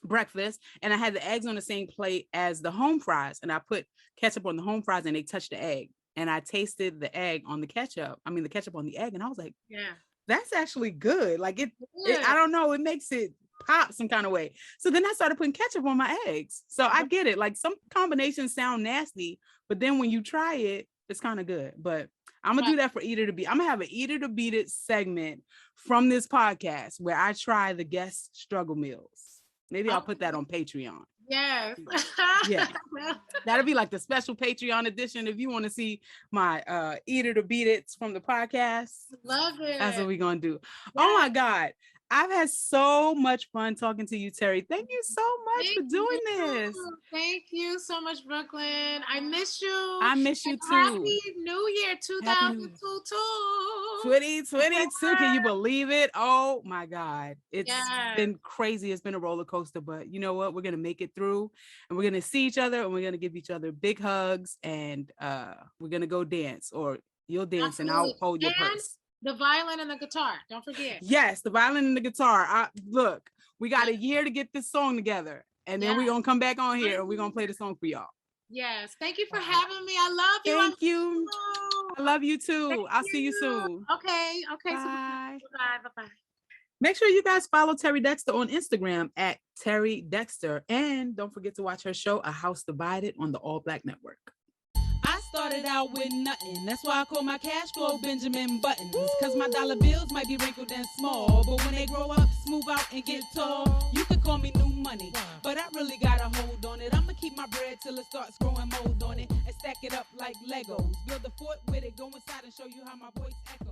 breakfast and I had the eggs on the same plate as the home fries, and I put ketchup on the home fries and they touched the egg, and I tasted the egg on the ketchup. I mean the ketchup on the egg, and I was like, yeah, that's actually good. Like it I don't know, it makes it pop some kind of way. So then I started putting ketchup on my eggs. So I get it. Like some combinations sound nasty, but then when you try it, it's kind of good. But I'm gonna do that for Eat It or Beat. I'm gonna have an Eat It or Beat It segment from this podcast where I try the guest struggle meals. Maybe I'll put that on Patreon. Yes. Yeah. That'll be like the special Patreon edition. If you want to see my Eat It or Beat It from the podcast. Love it. That's what we're gonna do. Yeah. Oh my God. I've had so much fun talking to you, Terry. Thank you so much for doing this. Thank you so much, Brooklyn. I miss you. I miss you too. Happy New Year 2022. 2022. Can you believe it? Oh my God. It's been crazy. It's been a roller coaster, but you know what? We're going to make it through, and we're going to see each other, and we're going to give each other big hugs, and we're going to go dance, or you'll dance. Absolutely. And I'll hold your purse. The violin and the guitar. Don't forget. Yes, the violin and the guitar. Look, we got a year to get this song together, and then we're going to come back on here and we're going to play the song for y'all. Yes. Thank you for having me. I love you. Thank you. I love you too. I'll see you soon. Okay. Bye. Bye. Make sure you guys follow Terry Dexter on Instagram at Terry Dexter. And don't forget to watch her show, A House Divided, on the All Black Network. I started out with nothing. That's why I call my cash flow Benjamin Buttons. Cause my dollar bills might be wrinkled and small, but when they grow up, smooth out and get tall, you could call me new money, but I really got a hold on it. I'ma keep my bread till it starts growing mold on it, and stack it up like Legos. Build a fort with it, go inside and show you how my voice echoes.